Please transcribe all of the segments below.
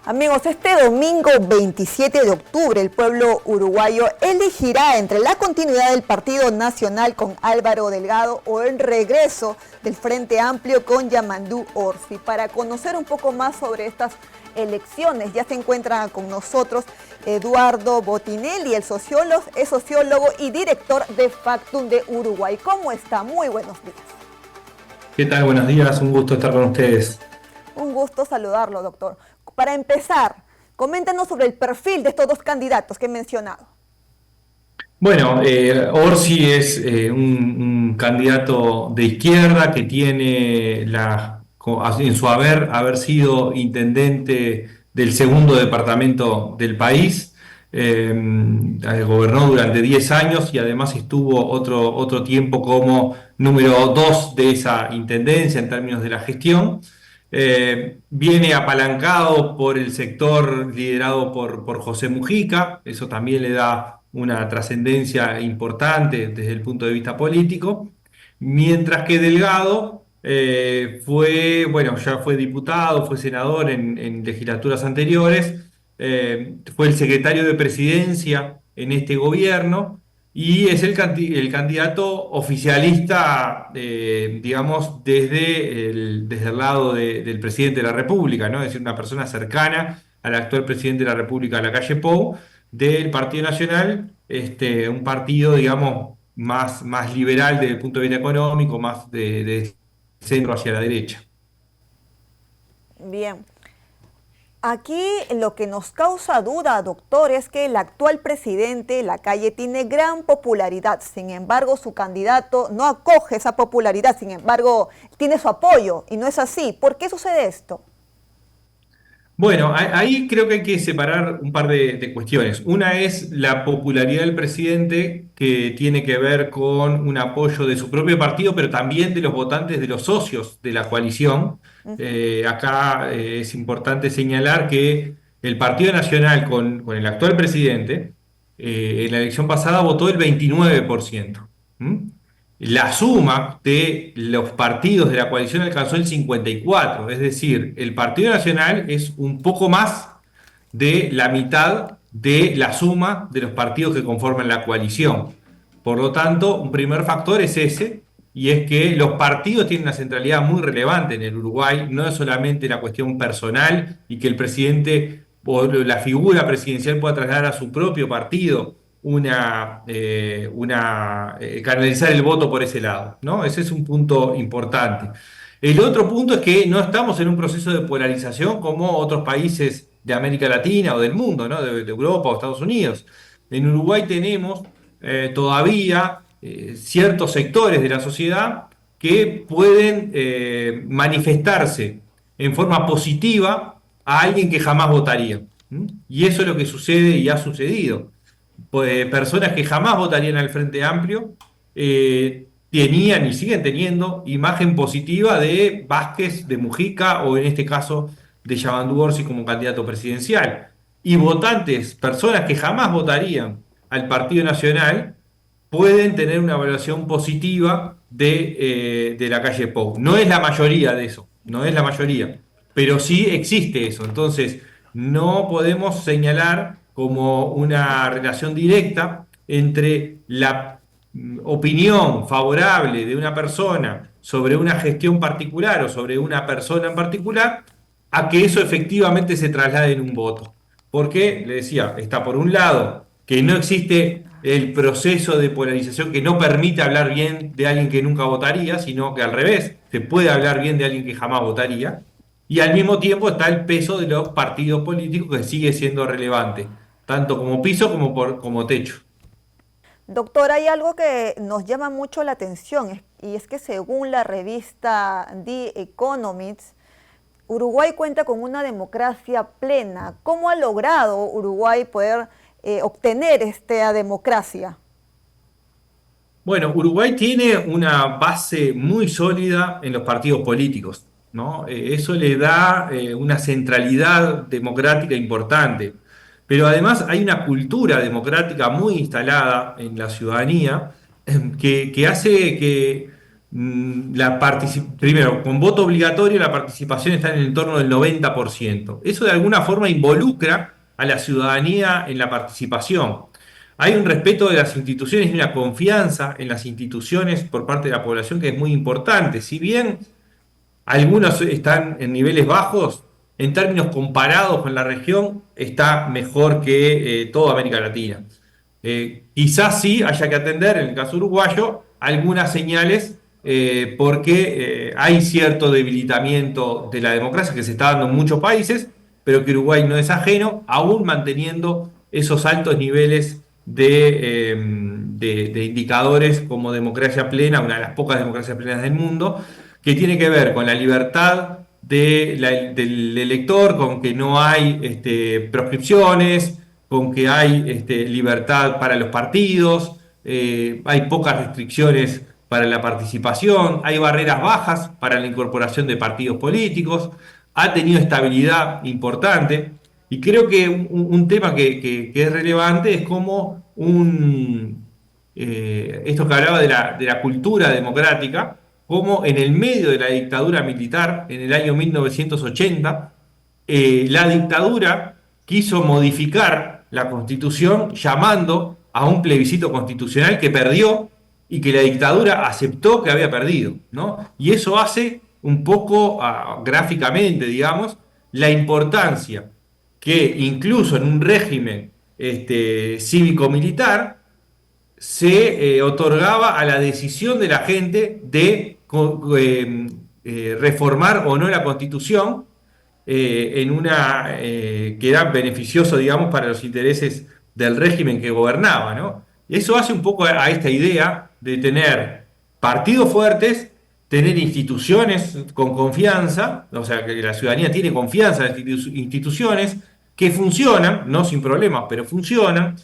Amigos, este domingo 27 de octubre el pueblo uruguayo elegirá entre la continuidad del Partido Nacional con Álvaro Delgado o el regreso del Frente Amplio con Yamandú Orsi. Para conocer un poco más sobre estas elecciones ya se encuentra con nosotros Eduardo Botinelli, es sociólogo y director de Factum de Uruguay. ¿Cómo está? Muy buenos días. ¿Qué tal? Buenos días, un gusto estar con ustedes. Un gusto saludarlo, doctor. Para empezar, coméntenos sobre el perfil de estos dos candidatos que he mencionado. Bueno, Orsi es un candidato de izquierda que tiene en su haber sido intendente del segundo departamento del país. Gobernó durante 10 años y además estuvo otro tiempo como número 2 de esa intendencia en términos de la gestión. Viene apalancado por el sector liderado por José Mujica, eso también le da una trascendencia importante desde el punto de vista político, mientras que Delgado bueno, ya fue diputado, fue senador en legislaturas anteriores, fue el secretario de presidencia en este gobierno y es el candidato oficialista, digamos, desde el lado del presidente de la República, ¿no? Es decir, una persona cercana al actual presidente de la República, Lacalle Pou, del Partido Nacional, un partido, digamos, más liberal desde el punto de vista económico, más de centro hacia la derecha. Bien. Aquí lo que nos causa duda, doctor, es que el actual presidente, Lacalle, tiene gran popularidad. Sin embargo, su candidato no acoge esa popularidad. Sin embargo, tiene su apoyo y no es así. ¿Por qué sucede esto? Bueno, ahí creo que hay que separar un par de cuestiones. Una es la popularidad del presidente, que tiene que ver con un apoyo de su propio partido, pero también de los votantes de los socios de la coalición. Acá es importante señalar que el Partido Nacional con el actual presidente, en la elección pasada votó el 29%. ¿Mm? La suma de los partidos de la coalición alcanzó el 54, es decir, el Partido Nacional es un poco más de la mitad de la suma de los partidos que conforman la coalición. Por lo tanto, un primer factor es ese, y es que los partidos tienen una centralidad muy relevante en el Uruguay, no es solamente la cuestión personal y que el presidente o la figura presidencial pueda trasladar a su propio partido canalizar el voto por ese lado, ¿no? Ese es un punto importante. El otro punto es que no estamos en un proceso de polarización como otros países de América Latina o del mundo, ¿no? De Europa o Estados Unidos. En Uruguay tenemos todavía ciertos sectores de la sociedad que pueden manifestarse en forma positiva a alguien que jamás votaría. ¿Mm? Y eso es lo que sucede y ha sucedido. Pues, personas que jamás votarían al Frente Amplio tenían y siguen teniendo imagen positiva de Vázquez, de Mujica o en este caso de Yamandú Orsi como candidato presidencial. Y votantes, personas que jamás votarían al Partido Nacional, pueden tener una evaluación positiva de Lacalle Pou. No es la mayoría de eso, no es la mayoría, pero sí existe eso. Entonces, no podemos señalar como una relación directa entre la opinión favorable de una persona sobre una gestión particular o sobre una persona en particular a que eso efectivamente se traslade en un voto. Porque, le decía, está por un lado que no existe el proceso de polarización que no permite hablar bien de alguien que nunca votaría, sino que al revés, se puede hablar bien de alguien que jamás votaría, y al mismo tiempo está el peso de los partidos políticos que sigue siendo relevante, tanto como piso como techo. Doctor, hay algo que nos llama mucho la atención y es que según la revista The Economist, Uruguay cuenta con una democracia plena. ¿Cómo ha logrado Uruguay poder obtener esta democracia? Bueno, Uruguay tiene una base muy sólida en los partidos políticos, ¿no? Eso le da una centralidad democrática importante. Pero además hay una cultura democrática muy instalada en la ciudadanía que hace que primero, con voto obligatorio la participación está en el entorno del 90%. Eso de alguna forma involucra a la ciudadanía en la participación. Hay un respeto de las instituciones y una confianza en las instituciones por parte de la población que es muy importante. Si bien algunos están en niveles bajos, en términos comparados con la región, está mejor que toda América Latina. Quizás sí haya que atender, en el caso uruguayo, algunas señales porque hay cierto debilitamiento de la democracia que se está dando en muchos países, pero que Uruguay no es ajeno, aún manteniendo esos altos niveles de indicadores como democracia plena, una de las pocas democracias plenas del mundo, que tiene que ver con la libertad del elector, con que no hay proscripciones, con que hay libertad para los partidos, hay pocas restricciones para la participación, hay barreras bajas para la incorporación de partidos políticos, ha tenido estabilidad importante. Y creo que un tema que es relevante es cómo esto que hablaba de la cultura democrática, cómo en el medio de la dictadura militar, en el año 1980, la dictadura quiso modificar la constitución llamando a un plebiscito constitucional que perdió y que la dictadura aceptó que había perdido, ¿no? Y eso hace un poco gráficamente, digamos, la importancia que incluso en un régimen cívico-militar se otorgaba a la decisión de la gente de reformar o no la Constitución que era beneficioso, digamos, para los intereses del régimen que gobernaba, ¿no? Y eso hace un poco a esta idea de tener partidos fuertes, tener instituciones con confianza, o sea, que la ciudadanía tiene confianza en las instituciones que funcionan, no sin problemas, pero funcionan,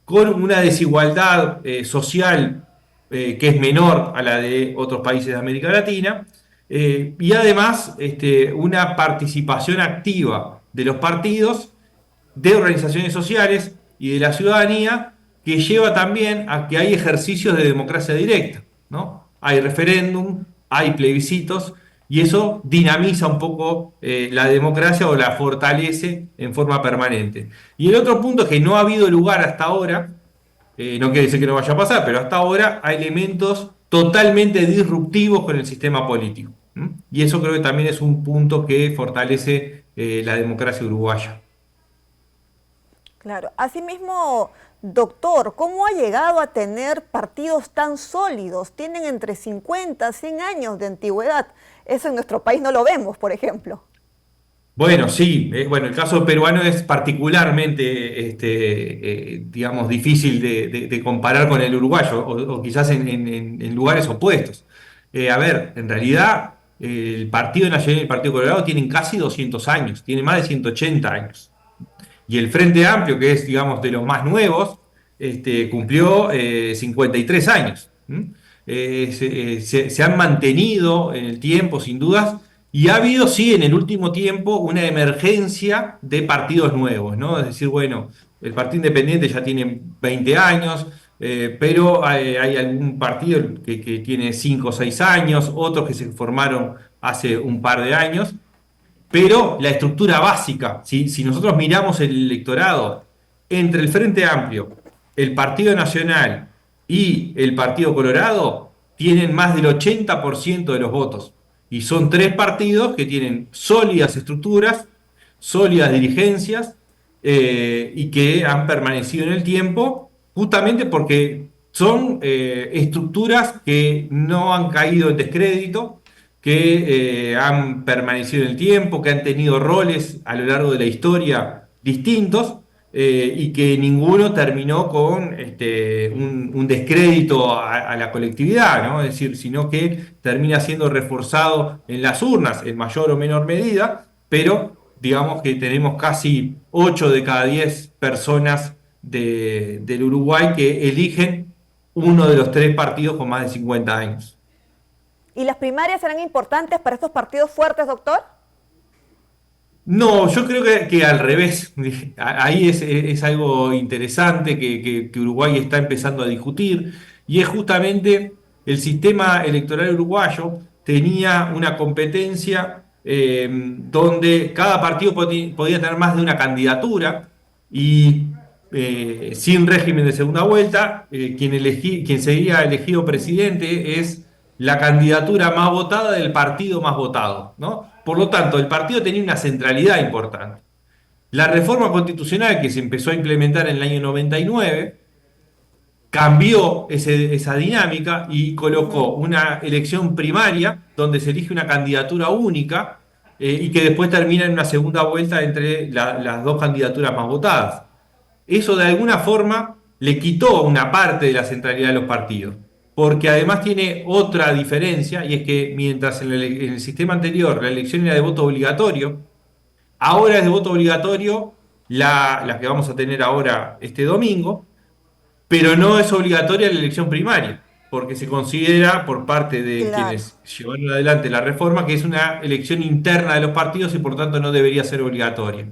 con una desigualdad social que es menor a la de otros países de América Latina, y además una participación activa de los partidos, de organizaciones sociales y de la ciudadanía, que lleva también a que hay ejercicios de democracia directa, ¿no? Hay referéndum, hay plebiscitos, y eso dinamiza un poco la democracia o la fortalece en forma permanente. Y el otro punto es que no ha habido lugar hasta ahora, no quiere decir que no vaya a pasar, pero hasta ahora hay elementos totalmente disruptivos con el sistema político. Y eso creo que también es un punto que fortalece la democracia uruguaya. Claro. Asimismo, doctor, ¿cómo ha llegado a tener partidos tan sólidos? Tienen entre 50 y 100 años de antigüedad. Eso en nuestro país no lo vemos, por ejemplo. Bueno, sí, bueno, el caso peruano es particularmente, digamos, difícil de comparar con el uruguayo, o quizás en lugares opuestos. A ver, en realidad, el Partido Nacional y el Partido Colorado tienen casi 200 años, tienen más de 180 años. Y el Frente Amplio, que es, digamos, de los más nuevos, cumplió 53 años. Se han mantenido en el tiempo, sin dudas, y ha habido, sí, en el último tiempo una emergencia de partidos nuevos, ¿no? Es decir, bueno, el Partido Independiente ya tiene 20 años, pero hay algún partido que tiene 5 o 6 años, otros que se formaron hace un par de años. Pero la estructura básica, si nosotros miramos el electorado entre el Frente Amplio, el Partido Nacional y el Partido Colorado, tienen más del 80% de los votos. Y son tres partidos que tienen sólidas estructuras, sólidas dirigencias y que han permanecido en el tiempo justamente porque son estructuras que no han caído en descrédito, que han permanecido en el tiempo, que han tenido roles a lo largo de la historia distintos y que ninguno terminó con un descrédito a la colectividad, ¿no? Es decir, sino que termina siendo reforzado en las urnas en mayor o menor medida, pero digamos que tenemos casi 8 de cada 10 personas del Uruguay que eligen uno de los tres partidos con más de 50 años. ¿Y las primarias serán importantes para estos partidos fuertes, doctor? No, yo creo que al revés. Ahí es algo interesante que Uruguay está empezando a discutir y es justamente el sistema electoral uruguayo tenía una competencia donde cada partido podía tener más de una candidatura y sin régimen de segunda vuelta, quien sería elegido presidente es la candidatura más votada del partido más votado, ¿no? Por lo tanto, el partido tenía una centralidad importante. La reforma constitucional que se empezó a implementar en el año 99 cambió esa dinámica y colocó una elección primaria donde se elige una candidatura única y que después termina en una segunda vuelta entre las dos candidaturas más votadas. Eso de alguna forma le quitó una parte de la centralidad de los partidos, porque además tiene otra diferencia, y es que mientras en el sistema anterior la elección era de voto obligatorio, ahora es de voto obligatorio la que vamos a tener ahora este domingo, pero no es obligatoria la elección primaria, porque se considera por parte de Claro. quienes llevaron adelante la reforma que es una elección interna de los partidos y por tanto no debería ser obligatoria.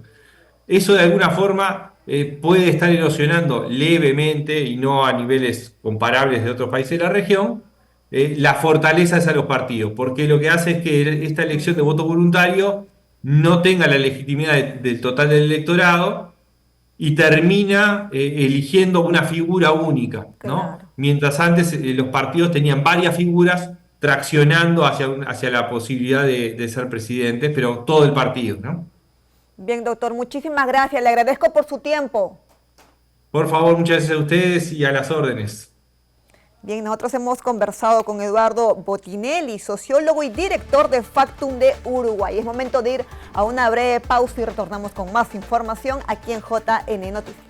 Eso de alguna forma puede estar erosionando levemente y no a niveles comparables de otros países de la región la fortaleza a los partidos, porque lo que hace es que esta elección de voto voluntario no tenga la legitimidad del total del electorado y termina eligiendo una figura única, ¿no? Claro. Mientras antes los partidos tenían varias figuras traccionando hacia la posibilidad de ser presidentes, pero todo el partido, ¿no? Bien, doctor, muchísimas gracias. Le agradezco por su tiempo. Por favor, muchas gracias a ustedes y a las órdenes. Bien, nosotros hemos conversado con Eduardo Botinelli, sociólogo y director de Factum de Uruguay. Es momento de ir a una breve pausa y retornamos con más información aquí en JN Noticias.